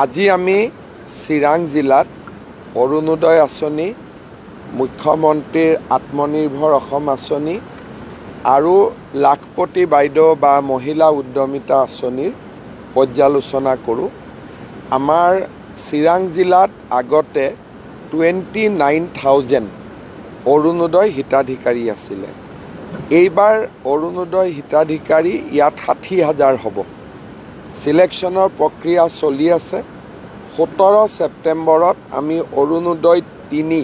আজি আমি চিৰাং জিলাত অৰুণোদয় আঁচনি, মুখ্যমন্ত্ৰীৰ আত্মনিৰ্ভৰ অসম আঁচনি আৰু লাখপতি বাইদেউ বা মহিলা উদ্যমিতা আঁচনিৰ পৰ্যালোচনা কৰোঁ। আমাৰ চিৰাং জিলাত আগতে 29,000 অৰুণোদয় হিতাধিকাৰী আছিলে। এইবাৰ অৰুণোদয় হিতাধিকাৰী ইয়াত 60,000 হ'ব। সিলেকশ্যনৰ প্ৰক্ৰিয়া চলি আছে। 17 ছেপ্টেম্বৰত আমি অৰুণোদয় 3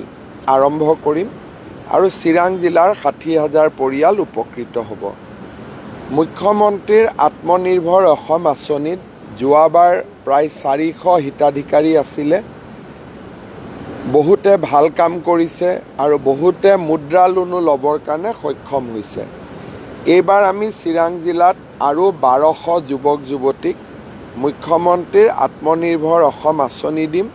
আৰম্ভ কৰিম আৰু চিৰাং জিলাৰ 60,000 পৰিয়াল উপকৃত হ'ব। মুখ্যমন্ত্ৰীৰ আত্মনিৰ্ভৰ অসম আঁচনিত যোৱাবাৰ প্ৰায় 400 হিতাধিকাৰী আছিলে। বহুতে ভাল কাম কৰিছে আৰু বহুতে মুদ্ৰা লোনো ল'বৰ কাৰণে সক্ষম হৈছে। এইবাৰ আমি চিৰাং জিলাত আৰু 1200 যুৱক যুৱতীক মুখ্যমন্ত্ৰীৰ আত্মনিৰ্ভৰ অসম আঁচনি দিম।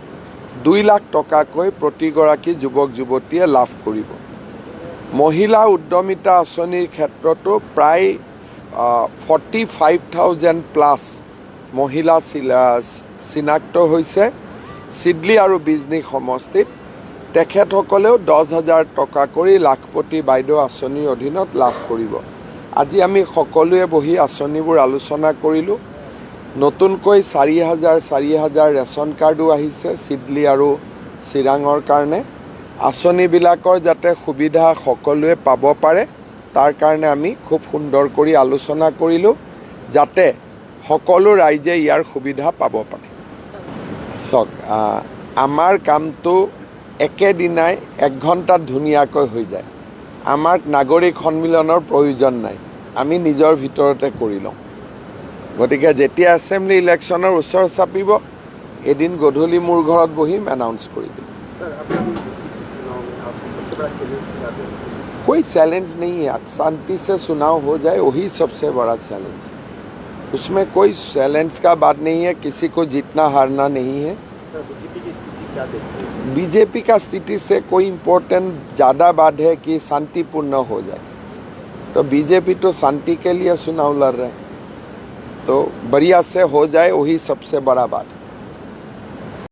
2 লাখ টকাকৈ প্ৰতিগৰাকী যুৱক যুৱতীয়ে লাভ কৰিব। মহিলা উদ্যমিতা আঁচনিৰ ক্ষেত্ৰতো প্ৰায় 45,000 প্লাছ মহিলা চিনাক্ত হৈছে চিডলি আৰু বিজনী সমষ্টিত। তেখেতসকলেও 10,000 টকা কৰি লাখপতি বাইদেউ আঁচনিৰ অধীনত লাভ কৰিব। আজি আমি সকলোৱে বহি আঁচনিবোৰ আলোচনা কৰিলোঁ। নতুনকৈ 4,000 ৰেচন কাৰ্ডো আহিছে চিডলি আৰু চিৰাঙৰ কাৰণে। আঁচনিবিলাকৰ যাতে সুবিধা সকলোৱে পাব পাৰে তাৰ কাৰণে আমি খুব সুন্দৰ কৰি আলোচনা কৰিলোঁ, যাতে সকলো ৰাইজে ইয়াৰ সুবিধা পাব পাৰে। চাওক, আমাৰ কামটো একেদিনাই 1 ঘণ্টাত ধুনীয়াকৈ হৈ যায়। আমাক নাগৰিক সন্মিলনৰ প্ৰয়োজন নাই, আমি নিজৰ ভিতৰতে কৰি লওঁ। গতিকে যেতিয়া এছেম্বলি ইলেকশ্যনৰ ওচৰ চাপিব, এদিন গধূলি মোৰ ঘৰত বহিম, এনাউন্স কৰি দিম। कोई चैलेंज नहीं है, शांति से चुनाव हो जाए वही सबसे बड़ा चैलेंज। उसमें कोई चैलेंज का बात नहीं है, किसी को जीतना हारना नहीं है। बीजेपी का स्थिति से कोई इम्पोर्टेंट ज़्यादा बात है कि शांतिपूर्ण हो जाए। तो बीजेपी तो शांति के लिए चुनाव लड़ रहे हैं, तो बढ़िया से हो जाए वही सबसे बड़ा बात है।